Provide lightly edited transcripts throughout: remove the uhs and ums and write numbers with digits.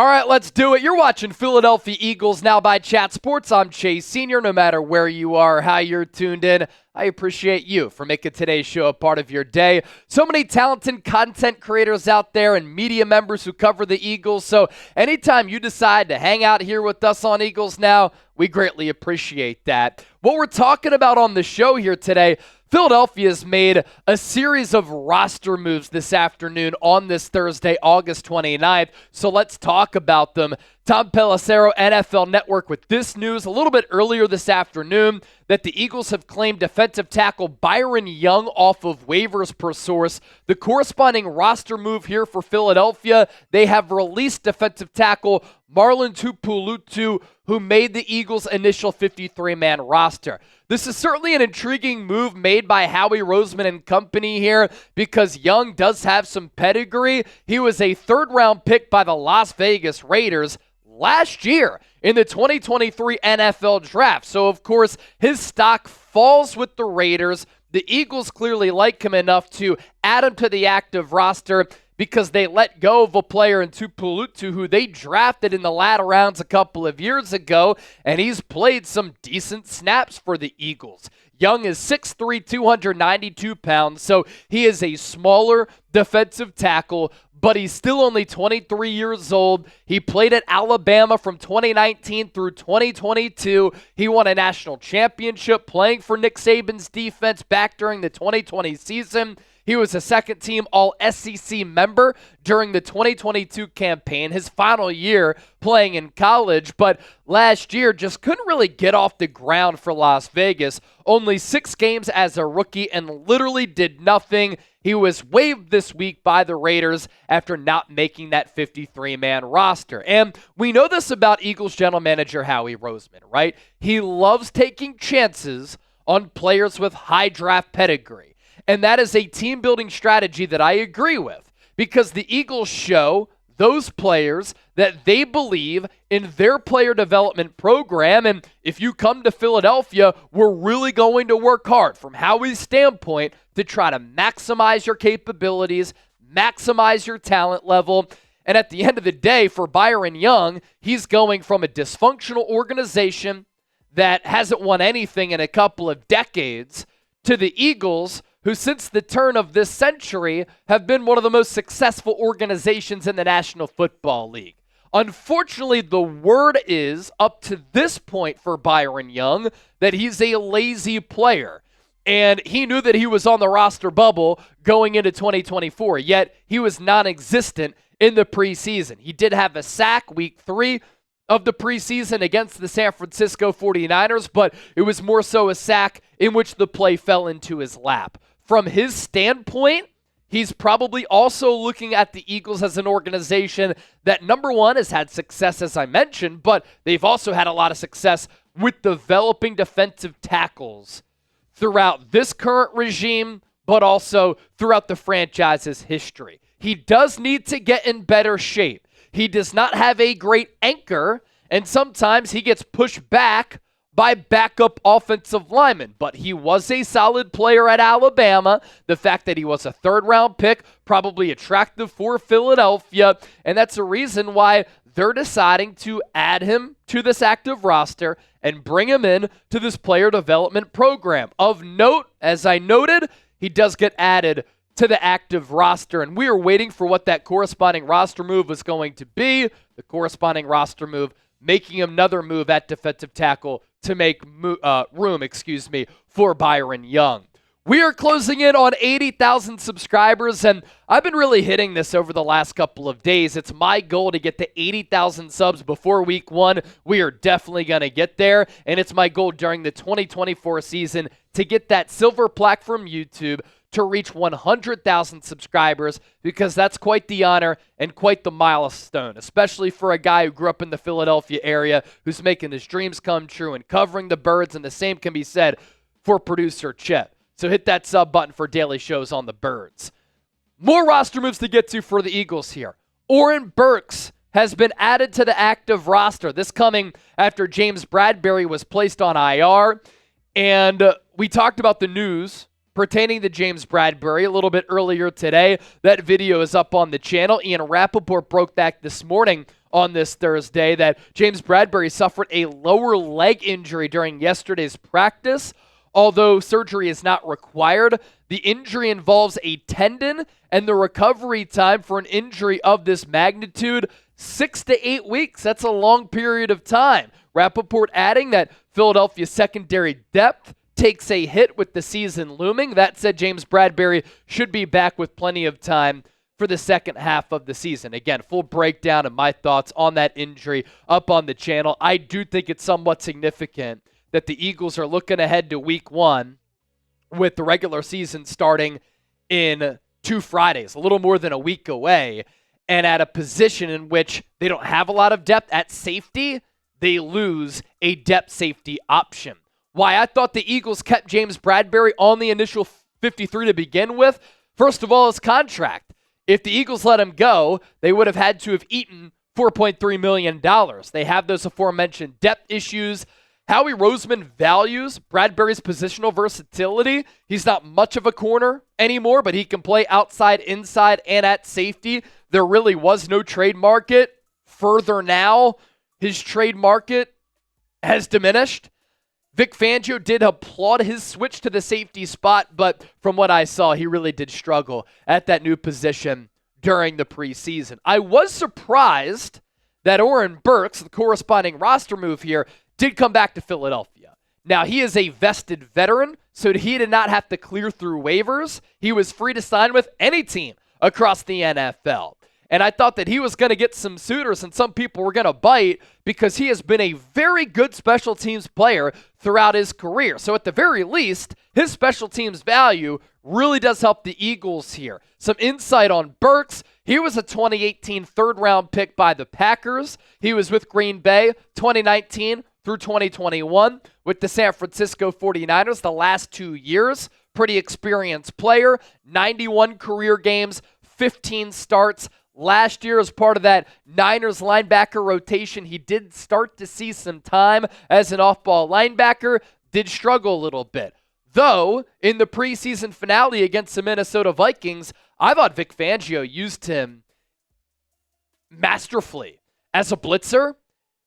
All right, let's do it. You're watching Philadelphia Eagles Now by Chat Sports. I'm Chase Sr. No matter where you are, how you're tuned in, I appreciate you for making today's show a part of your day. So many talented content creators out there and media members who cover the Eagles. So anytime you decide to hang out here with us on Eagles Now, we greatly appreciate that. What we're talking about on the show here today, Philadelphia's made a series of roster moves this afternoon on this Thursday, August 29th. So let's talk about them. Tom Pelissero, NFL Network, with this news a little bit earlier this afternoon that the Eagles have claimed defensive tackle Byron Young off of waivers per source. The corresponding roster move here for Philadelphia, they have released defensive tackle Marlon Tuipulotu, who made the Eagles' initial 53-man roster. This is certainly an intriguing move made by Howie Roseman and company here because Young does have some pedigree. He was a third-round pick by the Las Vegas Raiders last year in the 2023 NFL Draft. So, of course, his stock falls with the Raiders. The Eagles clearly like him enough to add him to the active roster because they let go of a player in Tuipulotu who they drafted in the latter rounds a couple of years ago, and he's played some decent snaps for the Eagles. Young is 6'3", 292 pounds, so he is a smaller defensive tackle, but he's still only 23 years old. He played at Alabama from 2019 through 2022. He won a national championship playing for Nick Saban's defense back during the 2020 season. He was a second-team All-SEC member during the 2022 campaign, his final year playing in college, but last year just couldn't really get off the ground for Las Vegas. Only 6 games as a rookie and literally did nothing. He was waived this week by the Raiders after not making that 53-man roster. And we know this about Eagles general manager Howie Roseman, right? He loves taking chances on players with high draft pedigree. And that is a team-building strategy that I agree with because the Eagles show those players that they believe in their player development program. And if you come to Philadelphia, we're really going to work hard from Howie's standpoint to try to maximize your capabilities, maximize your talent level. And at the end of the day, for Byron Young, he's going from a dysfunctional organization that hasn't won anything in a couple of decades to the Eagles, who since the turn of this century have been one of the most successful organizations in the National Football League. Unfortunately, the word is, up to this point for Byron Young, that he's a lazy player. And he knew that he was on the roster bubble going into 2024, yet he was non-existent in the preseason. He did have a sack week 3 of the preseason against the San Francisco 49ers, but it was more so a sack in which the play fell into his lap. From his standpoint, he's probably also looking at the Eagles as an organization that, number one, has had success, as I mentioned, but they've also had a lot of success with developing defensive tackles throughout this current regime, but also throughout the franchise's history. He does need to get in better shape. He does not have a great anchor, and sometimes he gets pushed back by backup offensive linemen, but he was a solid player at Alabama. The fact that he was a third-round pick, probably attractive for Philadelphia, and that's a reason why they're deciding to add him to this active roster and bring him in to this player development program. Of note, as I noted, he does get added to the active roster, and we are waiting for what that corresponding roster move was going to be. The corresponding roster move making another move at defensive tackle to make room for Byron Young. We are closing in on 80,000 subscribers, and I've been really hitting this over the last couple of days. It's my goal to get to 80,000 subs before week 1. We are definitely going to get there, and it's my goal during the 2024 season to get that silver plaque from YouTube to reach 100,000 subscribers, because that's quite the honor and quite the milestone, especially for a guy who grew up in the Philadelphia area, who's making his dreams come true and covering the Birds, and the same can be said for producer Chet. So hit that sub button for daily shows on the Birds. More roster moves to get to for the Eagles here. Oren Burks has been added to the active roster. This coming after James Bradberry was placed on IR. And we talked about the news pertaining to James Bradberry a little bit earlier today. That video is up on the channel. Ian Rappaport broke that this morning on this Thursday that James Bradberry suffered a lower leg injury during yesterday's practice. Although surgery is not required, the injury involves a tendon, and the recovery time for an injury of this magnitude, 6 to 8 weeks. That's a long period of time. Rappaport adding that Philadelphia's secondary depth takes a hit with the season looming. That said, James Bradberry should be back with plenty of time for the second half of the season. Again, full breakdown of my thoughts on that injury up on the channel. I do think it's somewhat significant that the Eagles are looking ahead to week 1 with the regular season starting in 2 Fridays, a little more than a week away, and at a position in which they don't have a lot of depth at safety, they lose a depth safety option. Why I thought the Eagles kept James Bradberry on the initial 53 to begin with, first of all, his contract. If the Eagles let him go, they would have had to have eaten $4.3 million. They have those aforementioned depth issues. Howie Roseman values Bradberry's positional versatility. He's not much of a corner anymore, but he can play outside, inside, and at safety. There really was no trade market. Further now, his trade market has diminished. Vic Fangio did applaud his switch to the safety spot, but from what I saw, he really did struggle at that new position during the preseason. I was surprised that Oren Burks, the corresponding roster move here, did come back to Philadelphia. Now, he is a vested veteran, so he did not have to clear through waivers. He was free to sign with any team across the NFL. And I thought that he was going to get some suitors and some people were going to bite because he has been a very good special teams player throughout his career. So at the very least, his special teams value really does help the Eagles here. Some insight on Burks. He was a 2018 third-round pick by the Packers. He was with Green Bay 2019 through 2021 with the San Francisco 49ers the last 2 years. Pretty experienced player. 91 career games, 15 starts. Last year, as part of that Niners linebacker rotation, he did start to see some time as an off-ball linebacker, did struggle a little bit. Though, in the preseason finale against the Minnesota Vikings, I thought Vic Fangio used him masterfully. As a blitzer,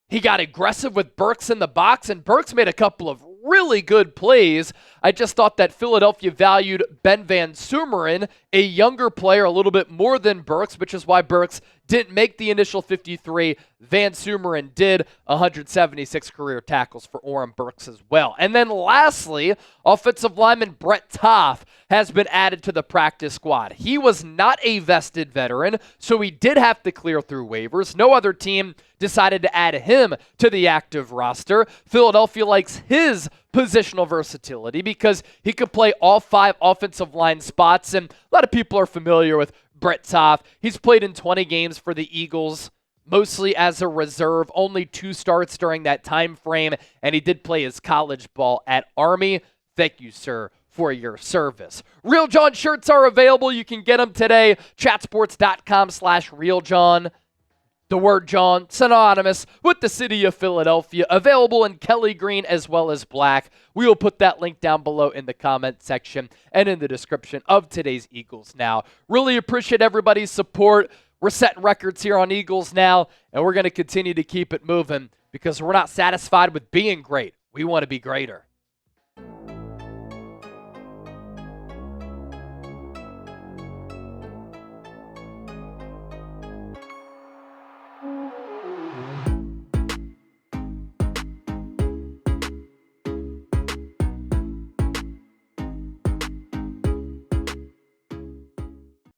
he got aggressive with Burks in the box, and Burks made a couple of really good plays. I just thought that Philadelphia valued Ben Van Sumeren, a younger player, a little bit more than Burks, which is why Burks didn't make the initial 53. Van Sumeren did. 176 career tackles for Oren Burks as well. And then lastly, offensive lineman Brett Toth has been added to the practice squad. He was not a vested veteran, so he did have to clear through waivers. No other team decided to add him to the active roster. Philadelphia likes his positional versatility because he could play all 5 offensive line spots, and a lot of people are familiar with Brett Toth. He's played in 20 games for the Eagles, mostly as a reserve, only 2 starts during that time frame, and he did play his college ball at Army. Thank you, sir, for your service. Real John shirts are available. You can get them today. Chatsports.com/RealJohn. The word John, synonymous with the city of Philadelphia, available in Kelly green as well as black. We will put that link down below in the comment section and in the description of today's Eagles Now. Really appreciate everybody's support. We're setting records here on Eagles Now, and we're going to continue to keep it moving because we're not satisfied with being great. We want to be greater.